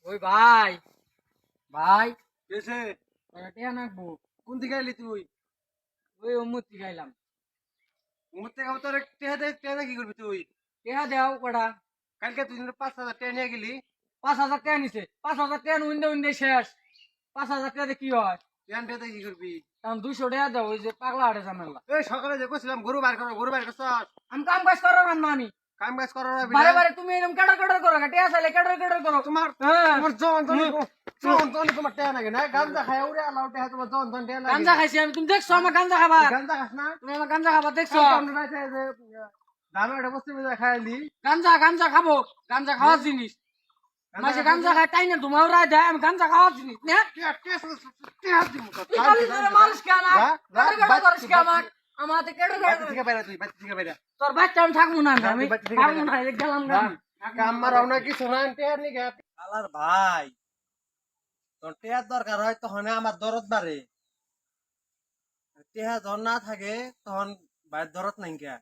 ওই ভাই ভাই কেসে টিয়া নাকবো। কোন দিকে এলি তুই? ওই অমুতি খাইলাম। ঘুমোতে খাবো তোর টেহা কি করবি তুই? টিয়া দেও কটা। কালকে তুই 5,000 টেহা নিয়ে গেলি, 5,000 টাকা নিছে। 5,000 টাকা উইন্ডে উইন্ডে শেষ। 5,000 টাকা কি হয়? টেহাতে কি করবি? তখন 200 টাকা দেও, ওই যে পাগলা হাটে ঝামেলা। এই সকালে যে কইছিলাম গরু বার করো, গরু বার করছস? আমি কাম কাজ করার না আমি। কাম কাজ করার না বারে বিনা বারে তুমি এরকম কেডর কেডর করো, টিয়া চাইলে কেডর কেডর করো। তোমার হ্যাঁ তোমার জন তোমার টেহা লাগে না। গাঞ্জা খায় উড়ে আলাও টেহা তোমার জন টেহা লাগে। গাঞ্জা খাইছি আমি, তুমি দেখছো আমার গাঞ্জা খাবা? গাঞ্জা খাস না? তুমি আমার গাঞ্জা খাবা দেখছো? আমরা রাইতে যে দানো এটা বসতে মিলে খাইলি। গাঞ্জা গাঞ্জা খাবো, গাঞ্জা খাওয়ার জিনিস। মাসে গাঞ্জা খায় তাই না তোমার রায় দেয়, আমি গাঞ্জা খাওয়ার জিনিস না। টেহা দিমু তো। তুই খালি তোর মানুষ কে আমার কেডর কেডর করিস কে আমার আমার হাতে কেডর বাচ্চা কেডর। থেকে বাইরে তুই, বাচ্চা থেকে বাইরে। তোর বাচ্চা আমি থাকবো না, আমি বাচ্চা থেকে থাকবো না, এই গেলাম না আমি। কাম মারাও না কিছু না টেহা নি গে। আলার ভাই তোর টেহার দরকার হয় তখন আমার দরদ বাড়ে। টেহা যখন না থাকে তখন বাইরের দরদ নাই কে।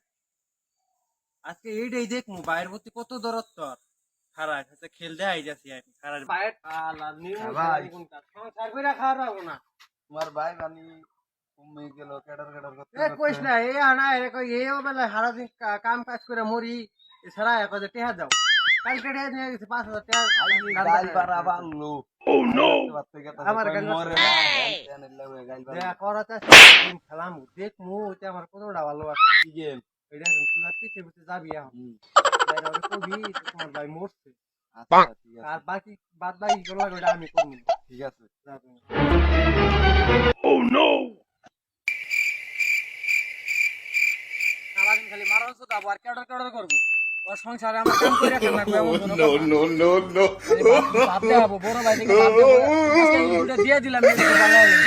আজকে এইটাই দেখমু বাইরের প্রতি কত দরদ তোর। খারাপ হচ্ছে খেলতে আই যাচ্ছি আমি খারাপ বাইরে আলা ভাই। কোনটা সংসার কইরা খাওয়া রাখবো না। তোমার ভাই বানি ঘুমিয়ে গেল কেডার কেডার করতে এ কইস না এই আনা এ কই এইও বেলা সারা দিন কাম কাজ করে মরি এছাড়া এক যে টেহা দাও কালকে টেহা নিয়ে গেছে 5,000 টাকা গাল পারা বাংলো ও নো আমার গাল মরে না জানেন লাগে গাল পারা দেয়া করাতে খেলাম দেখমু ওইটা আমার কতটা ভালো আছে কি গেম এটা তুই আর পিছে পিছে যাবি এখন বাইরে ওরে কবি তোমার ভাই মরছে আচ্ছা ঠিক আর আছে বাকি বাদ বাকি গুলো ওটা আমি করবো ঠিক আছে যা তুমি। সারাদিন খালি মারণ শুধাবো আর কেডর কেডর করবো। ওর সংসারে আমার কাম করে রাখে না, এমন কোনো কথা। নো ভাবতে হবো, বড় ভাই থেকে ভাবতে হবো। আজকে এই দুটো দিয়ে দিলাম, এই দুটো ভালো হলো।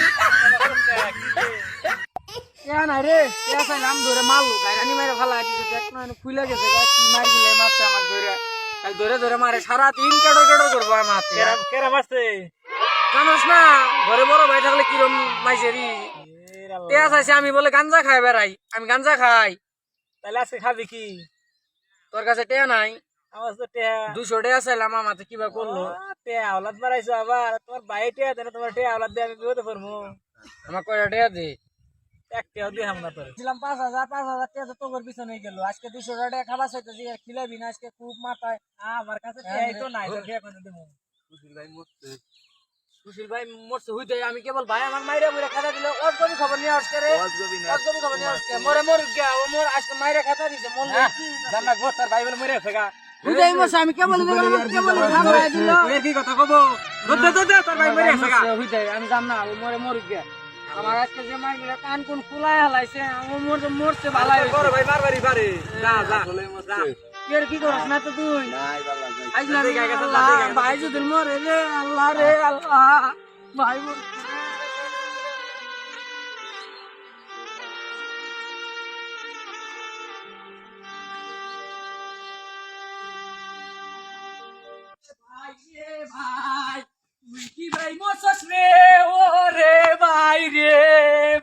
এ না রে, এ চাইলাম ধরে মারলো, গাইরানি মারে ফালা দিছে, দেখ না খুলে গেছে, দেখ কি মার গিলে মারছে আমার ধরে। কাল ধরে ধরে মারে, সারাদিন কেডর কেডর করবো আমার হাতে। কেরা মারছে? জানোস না ঘরে বড় ভাই থাকলে কিরম মাইসেরি। টেয়া চাইছে আমি বলে গাঞ্জা খাই বেড়াই, আমি গাঞ্জা খাই। তাহলে আজকে খাবি কি? তোর কাছে টেয়া নাই? আমার তো টেয়া 200 টাকা চাইলাম, আমাতে কিবা করলো। টেয়া আওলাদ বাড়াইছো আবার, তোমার ভাই টেয়া দেন, তোমার টেয়া আওলাদ দিয়ে আমি বিপদে পড়বো। আমার কয়টা টেয়া দে। এক টেয়াও দিয়ে হামলা করে। দিলাম 5,000 টাকা তো তোর পিছনে গেল। আজকে 200 টাকা খাবার চাইতেছি, খিলাবি না আজকে খুব মাথায়। আমার কাছে টেয়াই তো নাই, তো টেয়া কোনে দেবো? সুশীল ভাই মরছে সুশীল ভাই মরছে হইতে, আমি কেবল ভাই আমার মাইরা মুইরা খাতা দিলে ওর কবি খবর নিয়ে আসছে রে। ওয়াজগবি না ওর কবি খবর নিয়ে আসছে, মরে মরুক গিয়া, ও মোর আজকে মাইরা খাতা দিছে মন হ্যাঁ, জানা গো তোর ভাই বলে মরে আছে গা। বুঝাই মরছে, আমি কেবল কেবল খাবার দিল। তুই কি কথা কব? দে তোর ভাই মরে আছে গা। আমি জান না, ও মরে মরুক গিয়া। আমার আজকে যে মাইরা কান কোন ফুলাই হালাইছে, ও মরছে ভালাই হইছে। বড় ভাই মারবারি পারে। যা যা আসলে যা। মরছে এর কি করছ না তো তুই? নাই বালা যাই আইজ না রে, দিকে গেছে, আল্লাহ, দিকে গেছে। ভাই যদি মরে রে আল্লাহ রে আল্লাহ, ভাই মরছে। ভাই রে ভাই, তুই কি ভাই মরছস রে, ও রে ভাই রে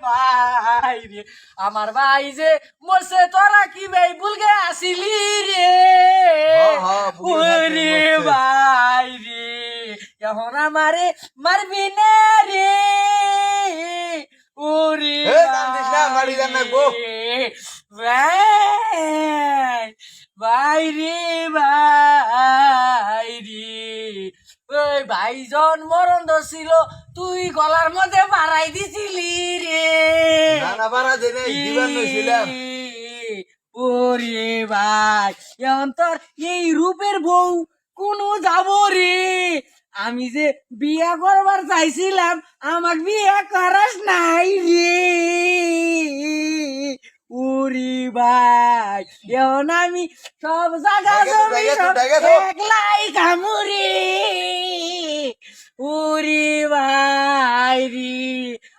ভাই রে, আমার ভাই যে মরছে তোরা কি ভাই ভুলগে আসিলি রে, ভুলে ওরে মরছে। ভাই রে, এখন আমারে মারবি না রে, ওরে এ, জানতিস না, বাড়ি যান না, গো। ভাই ভাই রে ভাই রে, ওই ভাইজন মরণ ধরছিল, তুই গলার মধ্যে বাড়াই দিছিলি রে, না পারা দেই নাই দিবার নছিলাম ওরে ভাই, এখন তোর এই রূপের বউ কোনো যাব রে, আমি যে বিয়া করবার চাইছিলাম, আমাক বিয়া করাস নাই রে, ওরে ভাই, এখন আমি সব জায়গা জমি সব একলাই কামুরে, ওরে ভাই রে,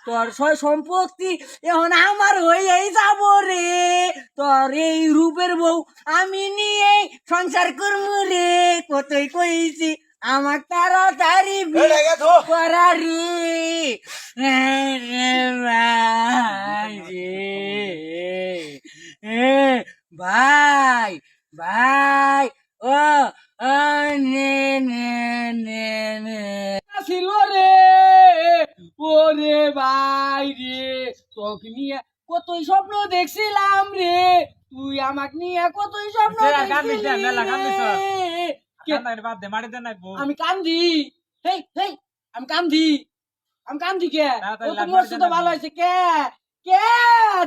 তোর সয় সম্পত্তি এখন আমার হয়েই যাব রে, তোর এই রূপের বউ আমি নিয়ে সংসার করবো রে, কতই কইছি আমার তাড়াতাড়ি বিয়ে করা রে, ভাই রে, ভাই ভাই, নে নে নে নে ছিল রে ওরে ভাই রে তোকে নিয়ে কতই স্বপ্ন দেখছিলাম রে তুই আমাকে নিয়ে কতই স্বপ্ন কান্দিস না, মেলা কান্দিস। দেখছিলি কে- বাদ দে মারি দেন নাই বউ আমি কান্দি হেই হেই আমি কান্দি কে তাড়াতাড়ি ও তো লাগ মরছে মারি তো দেন ভালো না। হয়েছে কে কে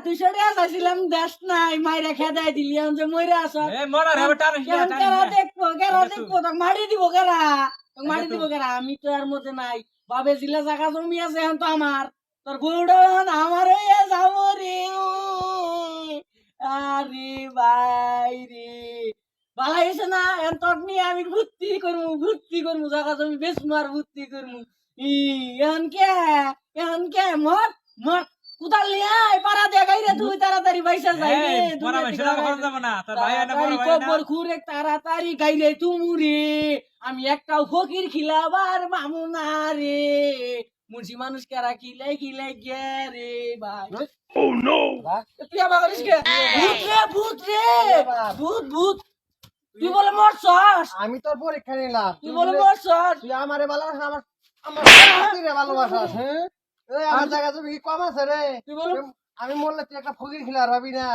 তুই সরে আসছিলাম দেশ নাই মাইরা খেদাই দিলি আমি যে মরে আস এ মরা রে টানিস না কেরা টানিস না দেখবো কেরা এটা তো- দেখবো তোকে মারি দিব কেরা তোকে মারি এটা তো- দিব কেরা আমি তো এর মধ্যে নাই বাবে জিলা জায়গা জমি আছে এখন তো আমার তোর বউটা এখন আমার হয়ে যাবো রে আরে ভাই রে ভালো হয়েছে না এখন তোর নিয়ে আমি ভর্তি করবো জায়গা জমি বেশ মার ভর্তি করবো এখন কে মর মর কোথাল নিয়ে আয় পাড়া দেখাই রে তুই তাড়াতাড়ি পয়সা যাই রে এই মরা ভাই সেটা কখন যাব না তোর ভাই না বড় ভাই না কবর খুঁড়ে তাড়াতাড়ি গাইরে তুমুরে আমি একটাও ফকির খিলাবার মামু না রে মুন্সি মানুষ কেরা খিলাই গে রে ভাই তুই আবার করিস কে ভূত রে ভূত তুই বলে মরছস আমি তোর পরীক্ষা নিলাম তুই বলে মরছস তুই আমারে ভালোবাসা আমার রে ভালোবাসা হ্যাঁ এই আমার জায়গা তুমি কি কম আছে রে তুই বলে আমি মরলে তুই একটা ফকির খিলার হবি না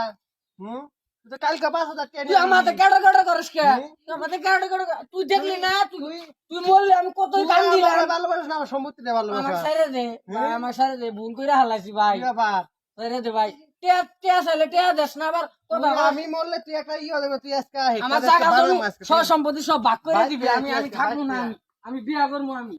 তুই তো কালকে 5,000 টাকা তুই আমাতে কেডা করিস কে তুই আমাতে কেডা তুই দেখলি না তুই বললি আমি কতই কান দিলাম ভালোবাসা না আমার সম্পত্তিটা আমার ভালোবাসা সাইরে দে ভাই আমার সাইরে দে ভুল কইরা হালাইছি ভাই কি ব্যাপার সাইরে দে ভাই টিয়া চাইলে টিয়া দেস না আবার কথা তুই কস। আমি মরলে তুই একটা দেবে তুই আজকে আমার জায়গা জমি সব সম্পত্তি সব ভাগ করে দিবি আমি থাকবো না আমি বিয়া করবো আমি